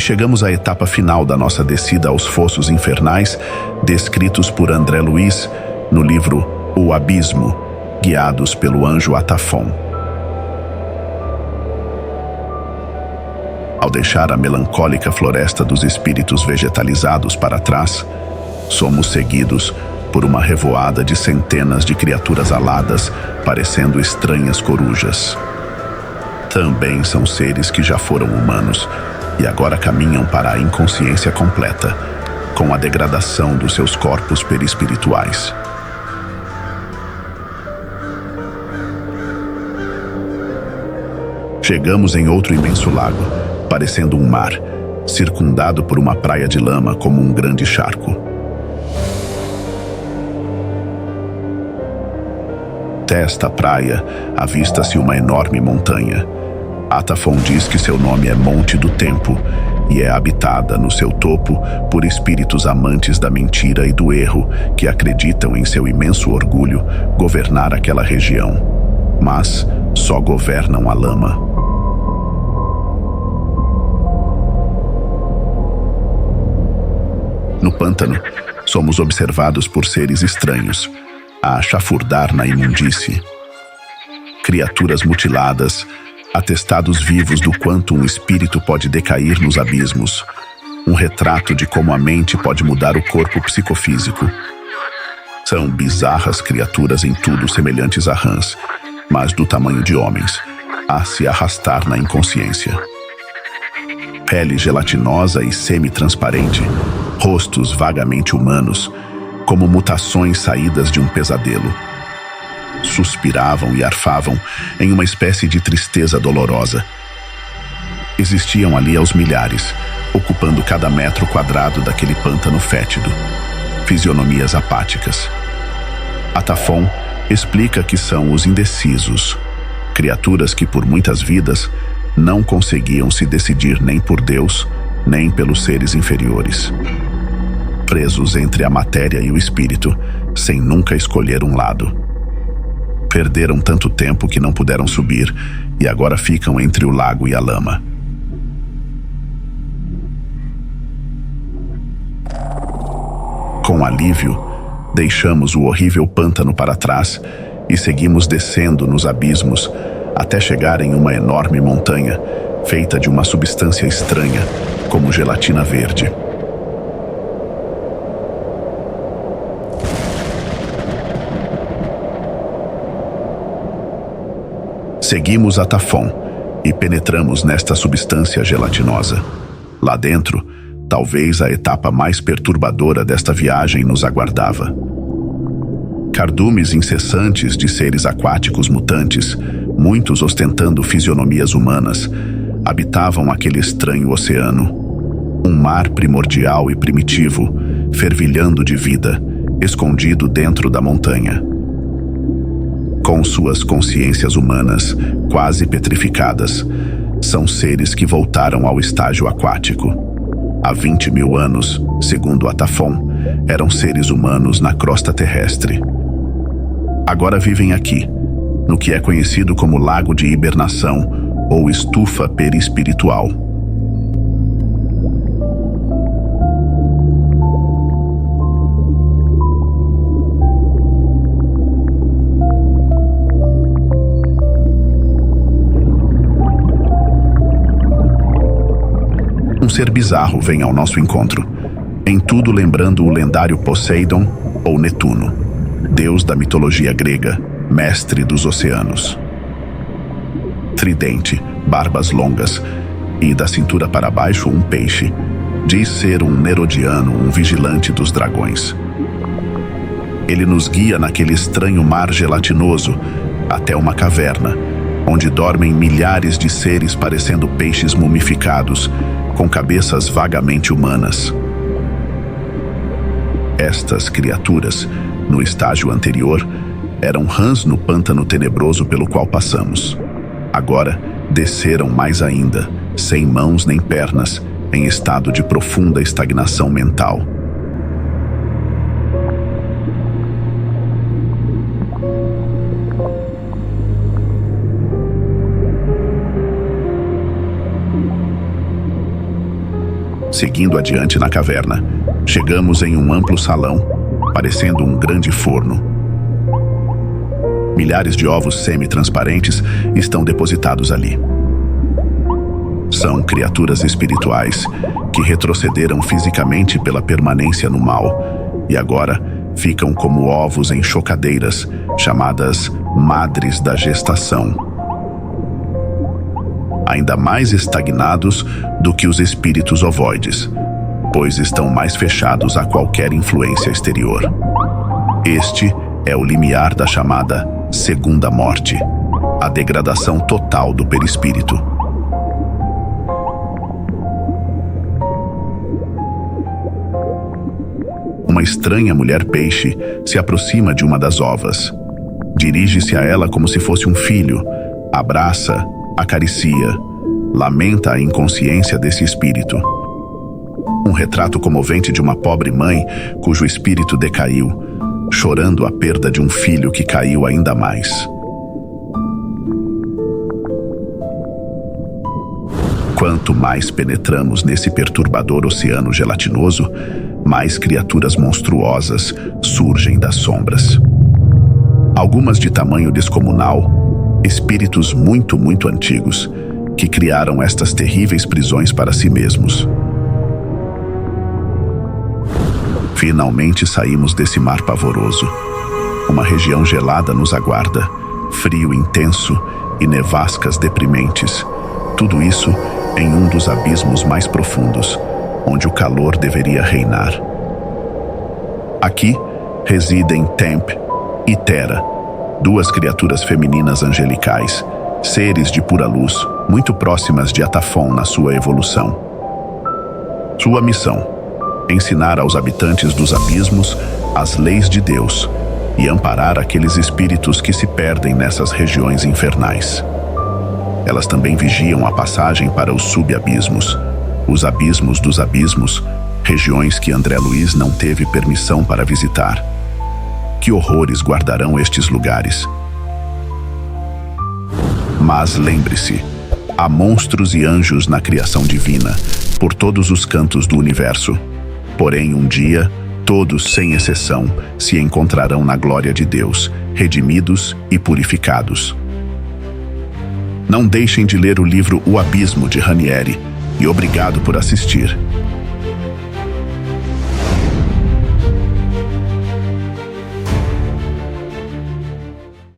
chegamos à etapa final da nossa descida aos fossos infernais, descritos por André Luiz no livro O Abismo, guiados pelo anjo Atafon. Ao deixar a melancólica floresta dos espíritos vegetalizados para trás, somos seguidos por uma revoada de centenas de criaturas aladas, parecendo estranhas corujas. Também são seres que já foram humanos e agora caminham para a inconsciência completa, com a degradação dos seus corpos perispirituais. Chegamos em outro imenso lago, parecendo um mar, circundado por uma praia de lama como um grande charco. Desta praia, avista-se uma enorme montanha. Atafon diz que seu nome é Monte do Tempo e é habitada no seu topo por espíritos amantes da mentira e do erro que acreditam em seu imenso orgulho governar aquela região, mas só governam a lama. No pântano, somos observados por seres estranhos, a chafurdar na imundície. Criaturas mutiladas, atestados vivos do quanto um espírito pode decair nos abismos, um retrato de como a mente pode mudar o corpo psicofísico. São bizarras criaturas em tudo semelhantes a rãs, mas do tamanho de homens, a se arrastar na inconsciência. Pele gelatinosa e semi-transparente, rostos vagamente humanos, como mutações saídas de um pesadelo. Suspiravam e arfavam em uma espécie de tristeza dolorosa. Existiam ali aos milhares, ocupando cada metro quadrado daquele pântano fétido. Fisionomias apáticas. Atafon explica que são os indecisos, criaturas que por muitas vidas não conseguiam se decidir nem por Deus, nem pelos seres inferiores. Presos entre a matéria e o espírito, sem nunca escolher um lado. Perderam tanto tempo que não puderam subir e agora ficam entre o lago e a lama. Com alívio, deixamos o horrível pântano para trás e seguimos descendo nos abismos até chegar em uma enorme montanha feita de uma substância estranha, como gelatina verde. Seguimos Atafon e penetramos nesta substância gelatinosa. Lá dentro, talvez a etapa mais perturbadora desta viagem nos aguardava. Cardumes incessantes de seres aquáticos mutantes, muitos ostentando fisionomias humanas, habitavam aquele estranho oceano. Um mar primordial e primitivo, fervilhando de vida, escondido dentro da montanha. Com suas consciências humanas quase petrificadas, são seres que voltaram ao estágio aquático. Há 20 mil anos, segundo Atafon, eram seres humanos na crosta terrestre. Agora vivem aqui, no que é conhecido como lago de hibernação ou estufa perispiritual. Um ser bizarro vem ao nosso encontro, em tudo lembrando o lendário Poseidon ou Netuno, deus da mitologia grega, mestre dos oceanos. Tridente, barbas longas e da cintura para baixo um peixe, diz ser um nerodiano, um vigilante dos dragões. Ele nos guia naquele estranho mar gelatinoso até uma caverna, onde dormem milhares de seres parecendo peixes mumificados, com cabeças vagamente humanas. Estas criaturas, no estágio anterior, eram rãs no pântano tenebroso pelo qual passamos. Agora, desceram mais ainda, sem mãos nem pernas, em estado de profunda estagnação mental. Seguindo adiante na caverna, chegamos em um amplo salão, parecendo um grande forno. Milhares de ovos semi-transparentes estão depositados ali. São criaturas espirituais que retrocederam fisicamente pela permanência no mal e agora ficam como ovos em chocadeiras, chamadas madres da gestação. Ainda mais estagnados do que os espíritos ovoides, pois estão mais fechados a qualquer influência exterior. Este é o limiar da chamada segunda morte, a degradação total do perispírito. Uma estranha mulher-peixe se aproxima de uma das ovas. Dirige-se a ela como se fosse um filho, abraça, acaricia, lamenta a inconsciência desse espírito. Um retrato comovente de uma pobre mãe cujo espírito decaiu, chorando a perda de um filho que caiu ainda mais. Quanto mais penetramos nesse perturbador oceano gelatinoso, mais criaturas monstruosas surgem das sombras. Algumas de tamanho descomunal, espíritos muito antigos, que criaram estas terríveis prisões para si mesmos. Finalmente saímos desse mar pavoroso. Uma região gelada nos aguarda, frio intenso e nevascas deprimentes. Tudo isso em um dos abismos mais profundos, onde o calor deveria reinar. Aqui residem Temp e Terra, duas criaturas femininas angelicais, seres de pura luz, muito próximas de Atafon na sua evolução. Sua missão: ensinar aos habitantes dos abismos as leis de Deus e amparar aqueles espíritos que se perdem nessas regiões infernais. Elas também vigiam a passagem para os subabismos, os abismos dos abismos, regiões que André Luiz não teve permissão para visitar. Que horrores guardarão estes lugares? Mas lembre-se, há monstros e anjos na criação divina, por todos os cantos do universo. Porém, um dia, todos, sem exceção, se encontrarão na glória de Deus, redimidos e purificados. Não deixem de ler o livro O Abismo, de Ranieri, e obrigado por assistir.